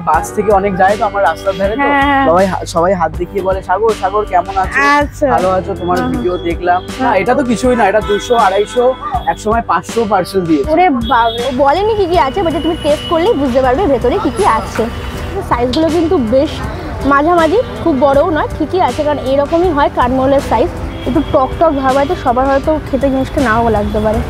বাস থেকে অনেক যায় তো আমার রাস্তার ধারে, তো সবাই হাত দেখিয়ে বলে সাগর সাগর কেমন আছো, ভালো আছো, তোমার ভিডিও দেখলাম। না এটা তো কিছুই না, এটা 200 250 একসময় 500 পার্সেল দিয়েছে। ওরে বাবা, বলেনি কি কি আছে, বাট তুমি টেস্ট করলেই বুঝতে পারবে ভেতরে কি কি আছে। সাইজগুলো কিন্তু বেশ মাঝামাঝি, খুব বড়ও নয়, ঠিকই আছে, কারণ এরকমই হয় কাঠমোহলের সাইজ। একটু টক টক ভাব হয়, তো সবার হয়তো খেতে জিনিসটা নাও লাগতে পারে।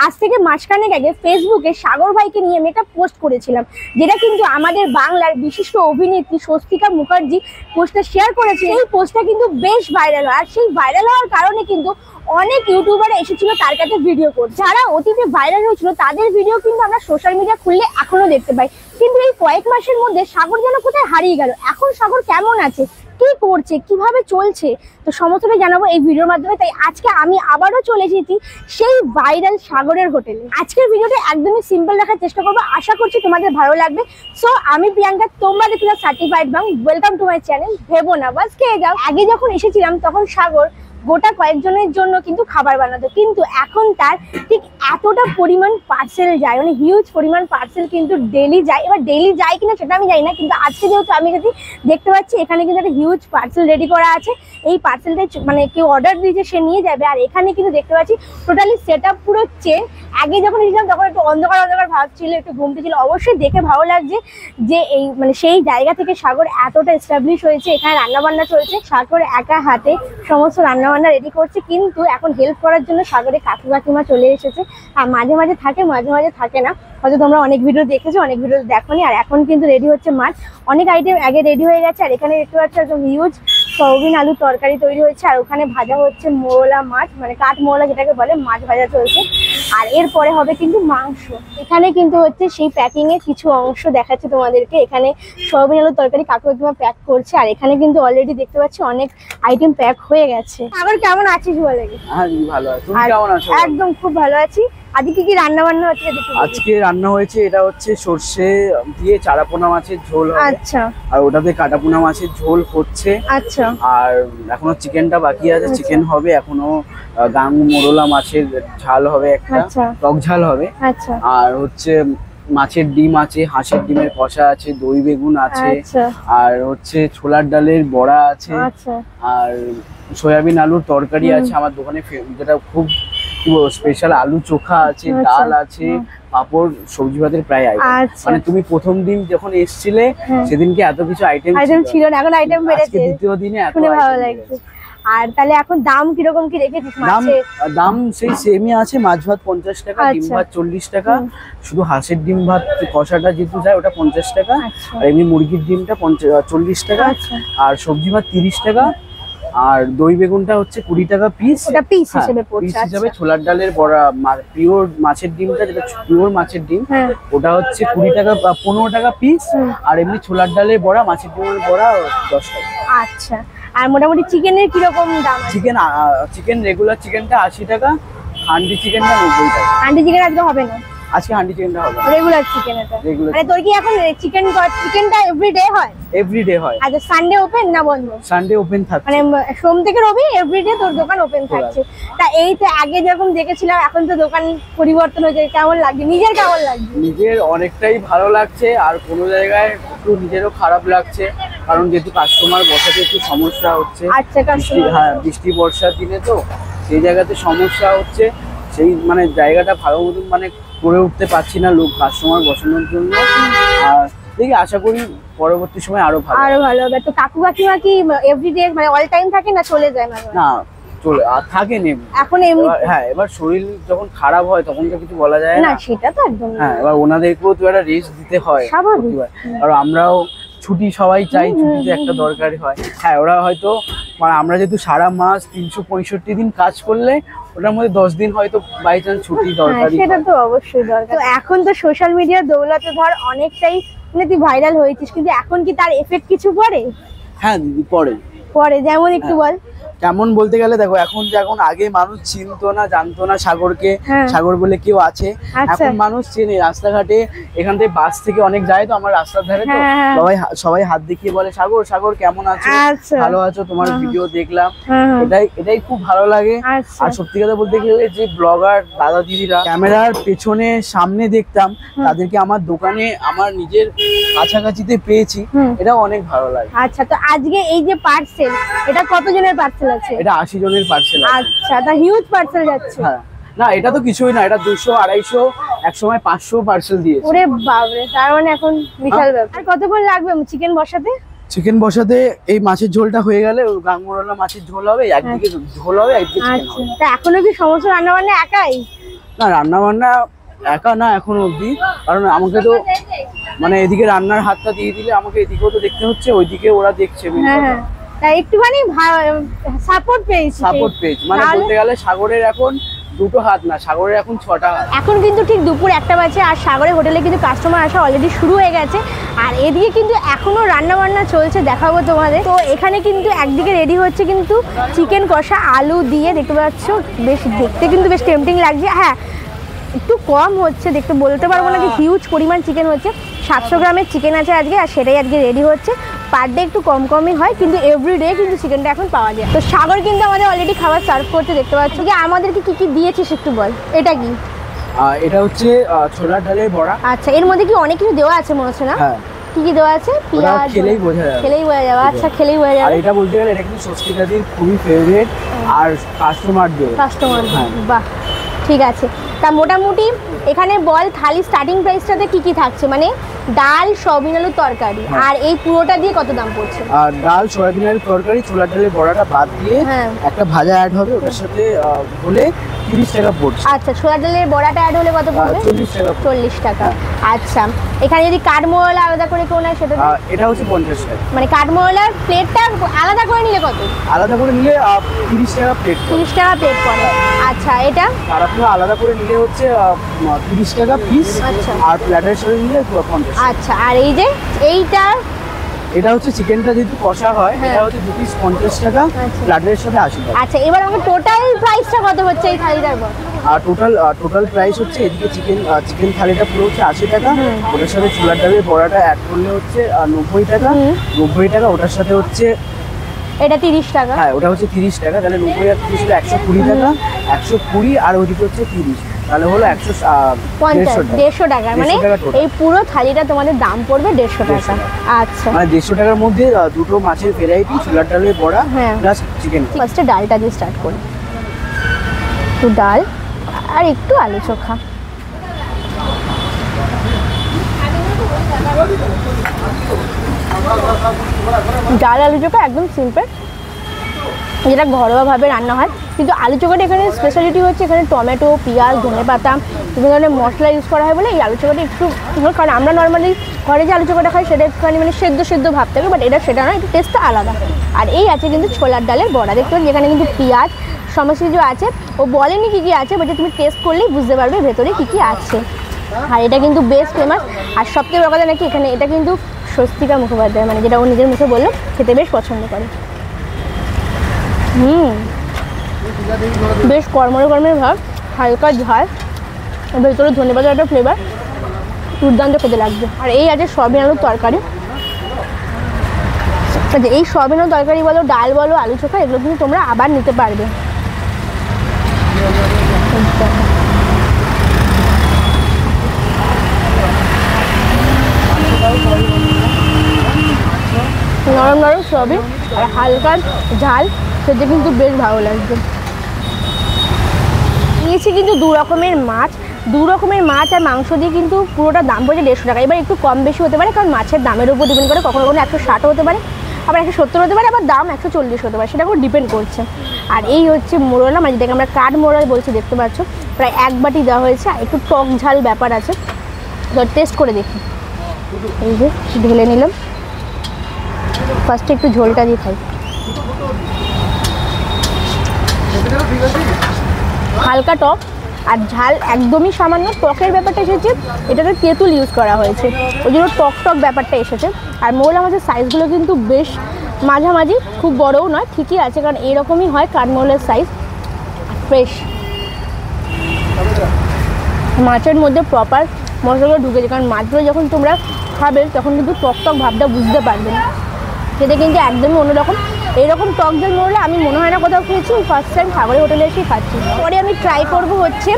আজ থেকে মাসখানেক আগে ফেসবুকে সাগর ভাইকে নিয়ে আমি একটা পোস্ট করেছিলাম, যেটা কিন্তু আমাদের বাংলার বিশিষ্ট অভিনেত্রী স্বস্তিকা মুখার্জি পোস্টটা শেয়ার করেছে। এই পোস্টটা কিন্তু বেশ ভাইরাল হয়, আর সেই ভাইরাল হওয়ার কারণে কিন্তু অনেক ইউটিউবার এসেছিল তার কাছে ভিডিও করতে। যারা অতীতে ভাইরাল হয়েছিল তাদের ভিডিও কিন্তু আমরা সোশ্যাল মিডিয়া খুললে এখনো দেখতে পাই, কিন্তু এই কয়েক মাসের মধ্যে সাগর যেন কোথায় হারিয়ে গেল। এখন সাগর কেমন আছে, কি করছে, কিভাবে চলছে, তো সমস্তটাই জানাবো এই ভিডিওর মাধ্যমে। তাই আজকে আমি আবারও চলে এসেছি সেই ভাইরাল সাগরের হোটেলে। আজকের ভিডিওটা একদমই সিম্পল রাখার চেষ্টা করবো, আশা করছি তোমাদের ভালো লাগবে। সো আমি প্রিয়াঙ্কা, তোমরা দেখছো সার্টিফাইড বাং। ওয়েলকাম টু মাই চ্যানেল ভেবো না বাস খেয়ে যাও। আগে যখন এসেছিলাম তখন সাগর গোটা কয়েকজনের জন্য কিন্তু খাবার বানাতো, কিন্তু এখন তার ঠিক এতটা পরিমাণ পার্সেল যায়, মানে হিউজ পরিমাণ পার্সেল কিন্তু ডেলি যায়। এবার ডেলি যায় কিনা সেটা আমি জানি না, কিন্তু আজকে যেহেতু আমি যদি দেখতে পাচ্ছি এখানে কিন্তু একটা হিউজ পার্সেল রেডি করা আছে। এই পার্সেলটাই মানে কেউ অর্ডার দিয়েছে সে নিয়ে যাবে। আর এখানে কিন্তু দেখতে পাচ্ছি টোটালি সেট আপ পুরো চেঞ্জ। আগে যখন এসেছিলাম তখন একটু অন্ধকার অন্ধকার ভাব ছিল, একটু ঘুমতে ছিল। অবশ্যই দেখে ভালো লাগছে যে এই মানে সেই জায়গা থেকে সাগর এতটা এস্টাবলিশ হয়েছে। এখানে রান্নাবান্না চলছে, সাগর একা হাতে সমস্ত রান্নাবান্না রেডি করছে, কিন্তু এখন হেল্প করার জন্য সাগরের কাকু কাকিমা চলে এসেছে। আর মাঝে মাঝে থাকে, মাঝে মাঝে থাকে না। হয়তো তোমরা অনেক ভিডিও দেখেছো, অনেক ভিডিও দেখোনি। আর এখন কিন্তু রেডি হচ্ছে মাছ, অনেক আইটেম আগে রেডি হয়ে গেছে। আর এখানে দেখতে পাচ্ছ একদম হিউজ সয়াবিন আলুর তরকারি তৈরি হচ্ছে। আর ওখানে ভাজা হচ্ছে মোরলা মাছ, মানে কাঠ মোরলা যেটাকে বলে, মাছ ভাজা চলছে। আর এরপরে হবে কিন্তু মাংস। এখানে কিন্তু হচ্ছে সেই প্যাকিং এর কিছু অংশ দেখাচ্ছে তোমাদেরকে। এখানে সয়াবিন আলুর তরকারি কাকু কাকিমা প্যাক করছে। আর এখানে কিন্তু অলরেডি দেখতে পাচ্ছি অনেক আইটেম প্যাক হয়ে গেছে। আবার কেমন আছিস বলে? হ্যাঁ ভালো আছি, তুমি কেমন আছো? একদম খুব ভালো আছি। আজকে কি রান্না বান্না হচ্ছে? আজকে রান্না হয়েছে, এটা হচ্ছে সরষে দিয়ে চারাপোনা মাছের ঝোল হবে। আচ্ছা। আর ওটাতে কাটাপোনা মাছের ঝোল হচ্ছে। আচ্ছা। আর এখনো চিকেনটা বাকি আছে, চিকেন হবে এখনো। গাঙ্গু মোরলা মাছের ঝাল হবে, একটা টক ঝাল হবে। আচ্ছা। আর হচ্ছে মাছের ডিম আছে, হাঁসের ডিমের কষা আছে, দই বেগুন আছে, আর হচ্ছে ছোলার ডালের বড়া আছে, আর সয়াবিন আলুর তরকারি আছে। আমার দোকানে যেটা খুব স্পেশাল আলু চোখা আছে, ডাল আছে, পাপড়, সবজি ভাতের প্রায় আইটেম। মানে তুমি প্রথম দিন যখন এসেছিলে সেদিনকে এত কিছু আইটেম ছিল না, এখন আইটেম বেড়েছে। দ্বিতীয় দিনে এত ভালো লাগছে। আর তাহলে এখন দাম কিরকম কি রেখেছিস? দাম সেই সেমই আছে, মাছ ভাত 50 টাকা, ডিম ভাত 40 টাকা। শুধু হাঁসের ডিম ভাত কষাটা যেহেতু যায় ওটা 50 টাকা, আর এমনি মুরগির ডিমটা 40 টাকা, আর সবজি ভাত 30 টাকা, আর দই বেগুনটা হচ্ছে 20 টাকা পিস। ওটা পিস হিসেবে পড়ছে। পিস হিসেবে ছোলার ডালের বড়া, পিওর মাছের ডিমটা যেটা পিওর মাছের ডিম, ওটা হচ্ছে 20 টাকা 15 টাকা পিস। আর এমনি ছোলার ডালের বড়া, মাছের ডিমের বড়া 10 টাকা। আচ্ছা। আর মোটামুটি চিকেনের কিরকম দাম? চিকেন রেগুলার চিকেনটা 80 টাকা, হান্ডি চিকেনটা 90 টাকা। হান্ডি চিকেন আজকে হবে না? আজকে হান্ডি চিকেনটা হবে রেগুলার চিকেন। এটা মানে তোর কি এখন চিকেনটা এভরিডে হয়? এভরিডে হয়। আচ্ছা, সানডে ওপেন না বন্ধ? সানডে ওপেন থাকে, মানে সোম থেকে রবি এভরিডে তোর দোকান ওপেন থাকছে। তা এই তো আগে যেরকম দেখেছিলাম, এখন তো দোকান পরিবর্তন হয়েছে, কেমন লাগছে? নিজের কেমন লাগছে? নিজের অনেকটাই ভালো লাগছে, আর কোনো জায়গায় একটু নিজেরও খারাপ লাগছে, কারণ যেহেতু কাস্টমার বসাতে একটু সমস্যা হচ্ছে। আচ্ছা। হ্যাঁ, বৃষ্টি বর্ষার দিনে তো সেই জায়গাতে সমস্যা হচ্ছে। সেই মানে জায়গাটা ভালো মতন মানে করে উঠতে পারছি না লোক কাস্টমার বসানোর জন্য। আর দেখি, আশা করি পরবর্তী সময় আরো ভালো হবে। তো কাকু কাকিমা কি এভরিডে মানে অল টাইম থাকে না চলে যায়? না, চলে আর থাকে না এখন এমনি। হ্যাঁ, এবার শরীর যখন খারাপ হয় তখন তো কিছু বলা যায় না। সেটা তো একদম। হ্যাঁ, এবার ওনাদেরকেও তো একটা রেস্ট দিতে হয়, স্বাভাবিক। আর আমরাও ছুটি সবাই চাই, ছুটি তো একটা দরকারি হয়। হ্যাঁ, ওরা হয়তো মানে আমরা যেহেতু সারা মাস 365 দিন কাজ করলে ওটার মধ্যে 10 দিন হয়তো বাই চান্স ছুটি দরকারি। সেটা তো অবশ্যই দরকার। তো এখন তো সোশ্যাল মিডিয়ার দৌলতে ধর অনেকটাই মানে তুই ভাইরাল হয়েছিস, কিন্তু এখন কি তার এফেক্ট কিছু পড়ে? হ্যাঁ পড়ে। যেমন একটু বল। কেমন বলতে গেলে দেখো, এখন আগে মানুষ চিনতো না, জানতো না সাগরকে, সাগর বলে কেউ আছে। এখন মানুষ চেনে, রাস্তাঘাটে এখান থেকে বাস থেকে অনেক যায়, তো আমার রাস্তার ধারে তো সবাই হাত দেখিয়ে বলে সাগর সাগর কেমন আছো, ভালো আছো, তোমার ভিডিও দেখলাম। এটাই খুব ভালো লাগে। আর সত্যি কথা বলতে গেলে যে ব্লগার দাদা দিদিরা ক্যামেরার পেছনে সামনে দেখতাম, তাদেরকে আমার দোকানে আমার নিজের কাছাকাছিতে পেয়েছি, এটা অনেক ভালো লাগে। আচ্ছা, তো আজকে এই যে পার্সেল, এটা কতজনের পার্সেল আছে? এটা 80 জনের পার্সেল আছে। আচ্ছা, তা হিউজ পার্সেল যাচ্ছে। হ্যাঁ, না এটা তো কিছুই না, এটা 200 250 একসময় 500 পার্সেল দিয়েছে। ওরে বাপরে, তার মানে এখন বিশাল ব্যাপার। আর কতক্ষণ লাগবে চিকেন বসাতে? চিকেন বসাতে এই মাছের ঝোলটা হয়ে গেলে গাংমোরলা মাছের ঝোল হবে, একদিকে ঝোল হবে, একদিকে চিকেন হবে। তা এখনো কি সমস্ত রান্না বান্না একাই? না, রান্না বান্না একা না এখন অবধি, কারণ আমাকে তো মানে এদিকে রান্নার হাতটা দিয়ে দিলে আমাকে এদিকেও তো দেখতে হচ্ছে, ওইদিকে ওরা দেখছে। তা একটুখানি সাপোর্ট পেয়েছি। মানে বলতে গেলে সাগরের এখন দুটো হাত না, সাগরের এখন 6টা হাত। এখন কিন্তু ঠিক দুপুর 1টা বাজে, আর সাগরের হোটেলে কিন্তু কাস্টমার আসা অলরেডি শুরু হয়ে গেছে। আর এদিকে কিন্তু এখনো রান্না বান্না চলছে, দেখাবো তোমাদের। তো এখানে কিন্তু একদিকে রেডি হচ্ছে কিন্তু চিকেন কষা, আলু দিয়ে, দেখতে পাচ্ছ বেশ দেখতে কিন্তু বেশ টেম্পটিং লাগছে। হ্যাঁ, একটু কম হচ্ছে, দেখতে বলতে পারবো না যে হিউজ পরিমাণ চিকেন হচ্ছে। 700 গ্রামের চিকেন আছে আজকে, আর সেটাই আজকে রেডি হচ্ছে। পার ডে একটু কমই হয়, কিন্তু এভরিডে কিন্তু চিকেনটা এখন পাওয়া যায়। তো সাগর কিন্তু আমাদের অলরেডি খাবার সার্ভ করতে, দেখতে পাচ্ছ। যে আমাদেরকে কি কি দিয়েছিস একটু বল। এটা কি? এটা হচ্ছে ছোলার ডালের বড়া। আচ্ছা, এর মধ্যে কি অনেক কিছু দেওয়া আছে মনে হচ্ছে না? হ্যাঁ। কি কি দেওয়া আছে? পেঁয়াজ। খেলেই বোঝা যাবে। আচ্ছা, খেলেই বোঝা যাবে। আর এটা বলতে গেলে এটা কিন্তু স্বস্তিকাদির খুবই ফেভারিট আর কাস্টমার। বাহ, ঠিক আছে। তা মোটামুটি এখানে বল থালি স্টার্টিং প্রাইসটাতে কি কি থাকছে? মানে ডাল, সয়াবিন আলুর তরকারি, আর এই পুরোটা দিয়ে কত দাম পড়ছে? আর ডাল, সয়াবিন আলুর তরকারি, ছোলার ডালের বড়াটা বাদ দিয়ে একটা ভাজা অ্যাড হবে, ওটার সাথে হলে 30 টাকা পড়ছে। আচ্ছা, ছোলার ডালের বড়াটা অ্যাড হলে কত পড়বে? 40 টাকা। আচ্ছা, এখানে যদি কাঠমোড়া আলাদা করে কেউ নেয় সেটা? এটা হচ্ছে 50 টাকা। মানে কাঠমোড়ার প্লেটটা আলাদা করে নিলে কত? আলাদা করে নিলে 30 টাকা প্লেট। 30 টাকা প্লেট পড়ে। আচ্ছা, এটা আর আপনারা আলাদা করে নিলে হচ্ছে 30 টাকা পিস। আচ্ছা, আর প্ল্যাটার সাথে নিলে 50। আচ্ছা, আর এই যে এইটা, এটা হচ্ছে চিকেনটা যেহেতু কষা হয়, এটা হচ্ছে 2 পিস 50 টাকা, প্ল্যাটারের সাথে 80 টাকা। আচ্ছা, এবার আমাকে টোটাল প্রাইসটা কত হচ্ছে এই থালিটার? আর টোটাল প্রাইস হচ্ছে এদিকে চিকেন থালিটা পুরো হচ্ছে 80 টাকা, ওটার সাথে ছোলার ডালের বড়াটা অ্যাড করলে হচ্ছে 90 টাকা। 90 টাকা, ওটার সাথে হচ্ছে এটা 30 টাকা। হ্যাঁ, ওটা হচ্ছে 30 টাকা। তাহলে 90 আর 30 হলো 120 টাকা। 120 আর ওইদিকে হচ্ছে 30, তাহলে হলো 150 টাকা। মানে এই পুরো থালিটা তোমাদের দাম পড়বে 150 টাকা। আচ্ছা, মানে 150 টাকার মধ্যে দুটো মাছের ভ্যারাইটি, ছোলার ডালের বড়া প্লাস চিকেন। ফার্স্টে ডালটা দিয়ে স্টার্ট করি। একটু ডাল আর একটু আলু চোখা। ডাল আলু চোখা একদম সিম্পল, যেটা ঘরোয়াভাবে রান্না হয়। কিন্তু আলু চোখাটা এখানে স্পেশালিটি হচ্ছে এখানে টমেটো, পেঁয়াজ, ধনেপাতা বিভিন্ন ধরনের মশলা ইউজ করা হয় বলে এই আলু চোখাটা একটু, কারণ আমরা নর্মালি ঘরে যে আলু চোখাটা খাই সেটা একটুখানি মানে সেদ্ধ ভাব থাকে, বাট এটা সেটা নয়, একটু টেস্টটা আলাদা। আর এই আছে কিন্তু ছোলার ডালের বড়া, দেখতে পাচ্ছি যেখানে কিন্তু পেঁয়াজ সমস্ত কিছু আছে। ও বলেনি কী কী আছে, বাট তুমি টেস্ট করলেই বুঝতে পারবে ভেতরে কী কী আছে। আর এটা কিন্তু বেস্ট ফেমাস। আর সবথেকে বড় কথা নাকি এখানে এটা কিন্তু স্বস্তিকা মুখোপাধ্যায়, মানে যেটা ও নিজের মুখে বললো, খেতে বেশ পছন্দ করে। বেশ কর্মরের ভাব, হালকা ঝাল, ভেতরে ধনেপাতার একটা ফ্লেভার, দুর্দান্ত খেতে লাগবে। আর এই আছে সয়াবিন আলুর তরকারি। এই সয়াবিন আলুর তরকারি বলো, ডাল বলো, আলু চোখা, এগুলো কিন্তু তোমরা আবার নিতে পারবে। নরম নরম সয়াবিন আর হালকা ঝাল, সেটা কিন্তু বেশ ভালো লাগবে। নিয়েছি কিন্তু দু রকমের মাছ আর মাংস দিয়ে কিন্তু পুরোটা দাম পড়েছে 150 টাকা। এবার একটু কম বেশি হতে পারে, কারণ মাছের দামের উপর ডিপেন্ড করে, কখনো 160 হতে পারে, আবার 170 হতে পারে, আবার দাম 140 হতে পারে, সেটা উপর ডিপেন্ড করছে। আর এই হচ্ছে মোরলা, মানে যেটাকে আমরা কাঠ মোরলা বলছি, দেখতে পাচ্ছ প্রায় 1 বাটি দেওয়া হয়েছে। একটু টক ঝাল ব্যাপার আছে, তো টেস্ট করে দেখি। এই যে ঢেলে নিলাম, ফার্স্টে একটু ঝোলটা দিয়ে খাই। হালকা টক আর ঝাল একদমই সামান্য। টকের ব্যাপারটা এসেছে, এটাতে তেঁতুল ইউজ করা হয়েছে, ওই জন্য টক ব্যাপারটা এসেছে। আর মোরলা মাছের সাইজগুলো কিন্তু বেশ মাঝামাঝি, খুব বড়ও নয়, ঠিকই আছে, কারণ এরকমই হয় কাঠমোহলের সাইজ। ফ্রেশ মাছের মধ্যে প্রপার মশলাগুলো ঢুকেছে, কারণ মাছগুলো যখন তোমরা খাবে তখন কিন্তু টক টক ভাবটা বুঝতে পারবে না, খেতে কিন্তু একদমই অন্যরকম। এইরকম টক ঝাল মোড়লে আমি মনে হয় না কোথাও খেয়েছি, ফার্স্ট টাইম সাগরে হোটেলে এসেই খাচ্ছি। পরে আমি ট্রাই করব হচ্ছে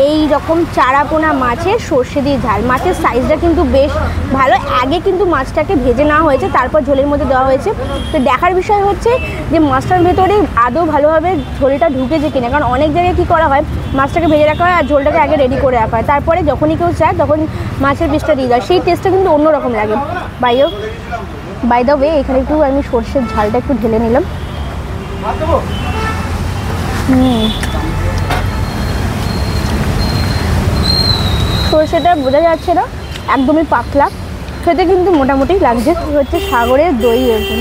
এই রকম চারাপোনা মাছের সর্ষে দিয়ে ঝাল। মাছের সাইজটা কিন্তু বেশ ভালো, আগে কিন্তু মাছটাকে ভেজে নেওয়া হয়েছে, তারপর ঝোলের মধ্যে দেওয়া হয়েছে। তো দেখার বিষয় হচ্ছে যে মাছটার ভেতরে আদৌ ভালোভাবে ঝোলটা ঢুকেছে কিনা, কারণ অনেক জায়গায় কী করা হয়, মাছটাকে ভেজে রাখা হয় আর ঝোলটাকে আগে রেডি করে রাখা হয়, তারপরে যখনই কেউ চায় তখন মাছের পিসটা দিয়ে দেয়, সেই টেস্টটা কিন্তু অন্যরকম লাগে। বাই দ্য ওয়ে, এখানে একটু আমি সর্ষের ঝালটা একটু ঢেলে নিলাম। সর্ষেটা বোঝা যাচ্ছে না, একদমই পাতলা, খেতে কিন্তু মোটামুটি লাগছে। হচ্ছে সাগরের দই বেগুন,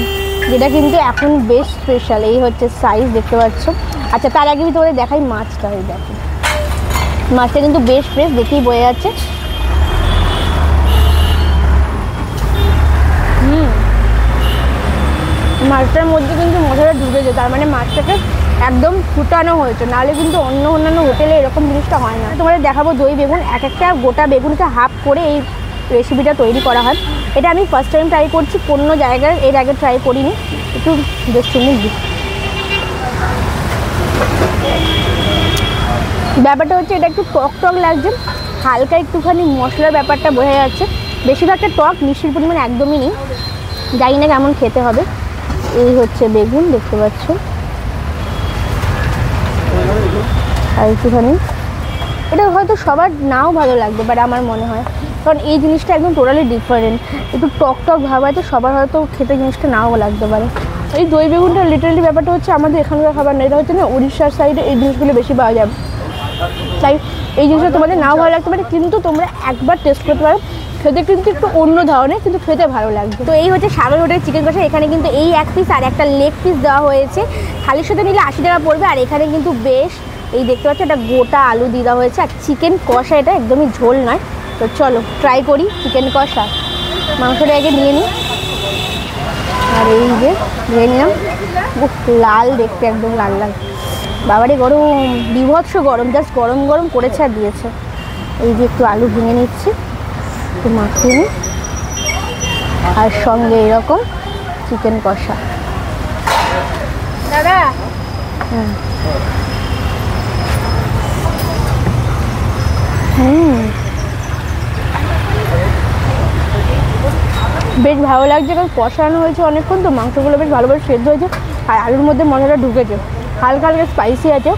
যেটা কিন্তু এখন বেশ স্পেশাল। এই হচ্ছে সাইজ, দেখতে পাচ্ছ। আচ্ছা, তার আগে আমি তোমাদের দেখাই মাছটা। ওই দেখো, মাছটা কিন্তু বেশ ফ্রেশ, দেখেই বোঝা যাচ্ছে। মাছটার মধ্যে কিন্তু মশলা ঢুকেছে, তার মানে মাছটাকে একদম ফুটানো হয়েছে, নাহলে কিন্তু অন্যান্য হোটেলে এরকম জিনিসটা হয় না। তোমাদের দেখাবো দই বেগুন, এক একটা গোটা বেগুনকে হাফ করে এই রেসিপিটা তৈরি করা হয়। এটা আমি ফার্স্ট টাইম ট্রাই করছি, কোনো জায়গায় এর আগে ট্রাই করিনি। একটু দেখছি দিই। ব্যাপারটা হচ্ছে এটা একটু টক টক লাগছে, হালকা একটুখানি মশলার ব্যাপারটা বোঝা যাচ্ছে। বেশিরভাগটা টক, মিষ্টির পরিমাণ একদমই নেই, জানি না কেমন খেতে হবে। এই হচ্ছে বেগুন, দেখতে পাচ্ছ, আর একটুখানি এটা হয়তো সবার নাও ভালো লাগবে, বাট আমার মনে হয়, কারণ এই জিনিসটা একদম টোটালি ডিফারেন্ট, একটু টক টক ভাব হয়, তো সবার হয়তো খেতে জিনিসটা নাও লাগতে পারে। এই দই বেগুনটা লিটারালি ব্যাপারটা হচ্ছে আমাদের এখানকার খাবার না, এটা হচ্ছে না উড়িষ্যার সাইডে এই জিনিসগুলো বেশি পাওয়া যায়, তাই এই জিনিসটা তোমাদের নাও ভালো লাগতে পারে, কিন্তু তোমরা একবার টেস্ট করতে পারো। খেতে কিন্তু একটু অন্য ধরনের, কিন্তু খেতে ভালো লাগবে। তো এই হচ্ছে সাগর হোটেলের চিকেন কষা। এখানে কিন্তু এই এক পিস আর একটা লেগ পিস দেওয়া হয়েছে, থালির সাথে নিলে 80 টাকা পড়বে। আর এখানে কিন্তু বেশ, এই দেখতে পাচ্ছ, একটা গোটা আলু দিয়ে দেওয়া হয়েছে, আর চিকেন কষা, এটা একদমই ঝোল নয়। তো চলো ট্রাই করি চিকেন কষা। মাংসটা আগে নিয়ে নিই, আর এই যে নিয়ে নিলাম, লাল দেখতে, একদম লাল লাল, বাবারে গরম, বিভৎস গরম, জাস্ট গরম গরম করেছে আর দিয়েছে। এই যে একটু আলু ভেঙে নিচ্ছি, একটু মাখিয়ে নিই, আর সঙ্গে এরকম চিকেন কষা। দাদা বেশ ভালো লাগছে, কারণ কষানো হয়েছে অনেকক্ষণ, তো মাংসগুলো বেশ ভালোভাবে সেদ্ধ হয়েছে, আর আলুর মধ্যে মশলাটা ঢুকেছে, হালকা হালকা স্পাইসি আছে,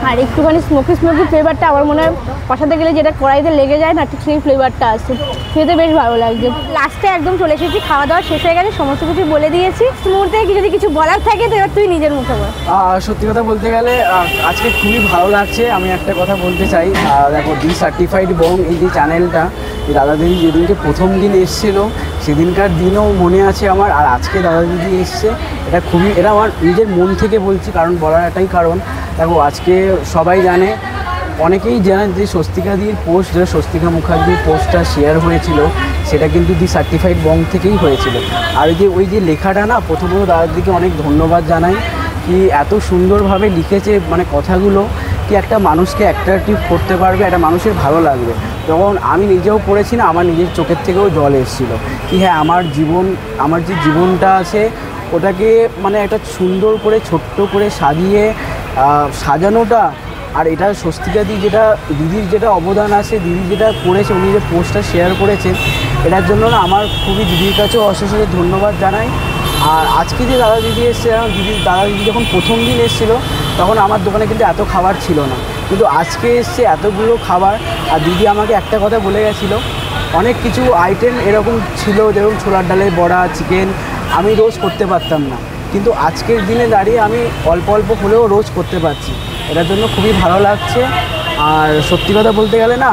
আর একটুখানি স্মোকি ফ্লেভারটা আমার মনে হয় কষাতে গেলে যেটা কড়াইতে লেগে যায় না, ঠিক সেই ফ্লেভারটা আসছে, খেতে বেশ ভালো লাগছে। লাস্টে একদম চলে এসেছি, খাওয়া দাওয়া শেষ হয়ে গেছে, সমস্ত কিছু বলে দিয়েছি। মুহূর্তে যদি কিছু বলার থাকে তো এবার তুই নিজের মুখে বল। সত্যি কথা বলতে গেলে আজকে খুবই ভালো লাগছে। আমি একটা কথা বলতে চাই, দেখো ডি সার্টিফাইড বং এই যে চ্যানেলটা, দাদা দিদি যেদিনকে প্রথম দিন এসেছিল সেদিনকার দিনও মনে আছে আমার, আর আজকে দাদা দিদি এসছে, এটা আমার নিজের মন থেকে বলছি, কারণ বলার একটাই কারণ, দেখো আজকে সবাই জানে, অনেকেই জানেন যে স্বস্তিকাদির পোস্ট, যে স্বস্তিকা মুখার্জির পোস্টটা শেয়ার হয়েছিল, সেটা কিন্তু দি সার্টিফাইড বং থেকেই হয়েছিল। আর ওই যে লেখাটা না, প্রথমত দাদাদিকে অনেক ধন্যবাদ জানাই, কি এত সুন্দরভাবে লিখেছে, মানে কথাগুলো কি একটা মানুষকে অ্যাট্রাকটিভ করতে পারবে, একটা মানুষের ভালো লাগবে। যখন আমি নিজেও পড়েছি না, আমার নিজের চোখের থেকেও জল এসেছিলো, কি হ্যাঁ আমার যে জীবনটা আছে ওটাকে মানে একটা সুন্দর করে ছোট্ট করে সাজানোটা, আর এটা স্বস্তিকাদি দিদির যেটা অবদান আছে, দিদি যেটা করেছে, উনি যে পোস্টটা শেয়ার করেছেন, এটার জন্য না আমার খুবই দিদির কাছেও অশেষ ধন্যবাদ জানাই। আর আজকে যে দাদা দিদি এসছে, দাদা দিদি যখন প্রথম দিন এসেছিলো তখন আমার দোকানে কিন্তু এত খাবার ছিল না, কিন্তু আজকে এসছে এতগুলো খাবার। আর দিদি আমাকে একটা কথা বলে গেছিলো, অনেক কিছু আইটেম এরকম ছিল, যেরকম ছোলার ডালের বড়া, চিকেন, আমি রোজ করতে পারতাম না, কিন্তু আজকের দিনে দাঁড়িয়ে আমি অল্প অল্প হলেও রোজ করতে পারছি, এটার জন্য খুবই ভালো লাগছে। আর সত্যি কথা বলতে গেলে না,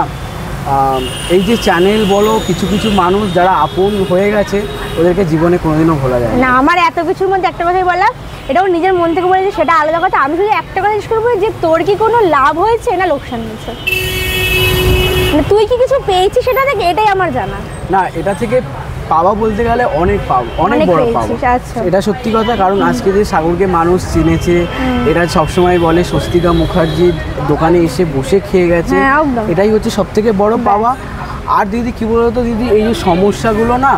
এই যে চ্যানেল বলো, কিছু কিছু মানুষ যারা আপন হয়ে গেছে, ওদেরকে জীবনে কোনোদিনও ভোলা যায় না। আমার এত কিছুর মধ্যে একটা কথাই বললাম, এটাও নিজের মন থেকে বলেছে, সেটা আলাদা কথা। আমি শুধু একটা কথা জিজ্ঞেস করবো যে তোর কি কোনো লাভ হয়েছে না লোকসান হয়েছে, মানে তুই কি কিছু পেয়েছিস সেটা থেকে, এটাই আমার জানা। না, এটা থেকে পাওয়া বলতে গেলে অনেক অনেক বড় পাওয়া, এটা সত্যি কথা। কারণ আজকে যে সাগরকে মানুষ চিনেছে, এটা সবসময় বলে স্বস্তিকা মুখার্জির দোকানে এসে বসে খেয়ে গেছে, এটাই হচ্ছে সব থেকে বড় পাওয়া। আর দিদি কি বলতো দিদি, এই যে সমস্যাগুলো না,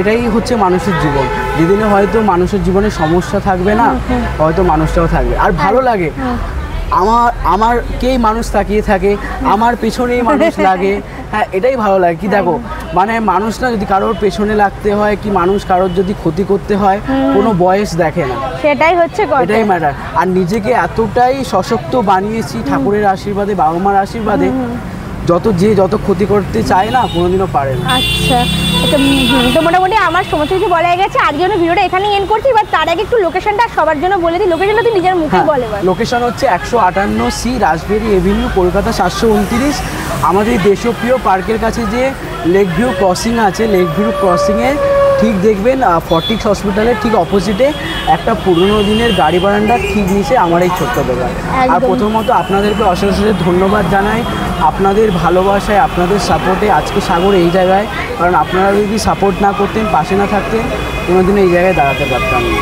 এটাই হচ্ছে মানুষের জীবন। যেদিনে হয়তো মানুষের জীবনে সমস্যা থাকবে না, হয়তো মানুষটাও থাকবে। আর ভালো লাগে আমারকেই মানুষ তাকিয়ে থাকে, আমার পেছনেই মানুষ লাগে, হ্যাঁ এটাই ভালো লাগে। কি দেখো মানে মানুষ না যদি কারোর পেছনে লাগতে হয়, কি মানুষ কারোর যদি ক্ষতি করতে হয়, কোনো বয়স দেখে না, সেটাই হচ্ছে কথা, এটাই ম্যাটার। আর নিজেকে এতটাই সশক্ত বানিয়েছি ঠাকুরের আশীর্বাদে, বাবা মার আশীর্বাদে, যত ক্ষতি করতে চায় না কোনোদিনও পারে না। আচ্ছা তো মোটামুটি আমার সমস্ত কিছু বলা গেছে, আজকের জন্য ভিডিওটা এখানেই এন্ড করছি। এবার তার আগে একটু লোকেশনটা সবার জন্য বলে দিই, লোকেশনটা তুই নিজের মুখে বলে। লোকেশন হচ্ছে 158C রাসবেরি এভিনিউ, কলকাতা 729। আমাদের দেশপ্রিয় পার্কের কাছে যে লেক ভিউ ক্রসিং আছে, লেক ভিউ ক্রসিংয়ে ঠিক দেখবেন ফর্টিক্স হসপিটালের ঠিক অপোজিটে একটা পুরনো দিনের গাড়ি বারান্ডার ঠিক নিচে আমার এই ছোট্ট দোকান। আর প্রথমত আপনাদেরকে অশেষ ধন্যবাদ জানাই, আপনাদের ভালোবাসায়, আপনাদের সাপোর্টে আজকে সাগর এই জায়গায়। কারণ আপনারা যদি সাপোর্ট না করতেন, পাশে না থাকতেন, কোনোদিনও এই জায়গায় দাঁড়াতে পারতাম না।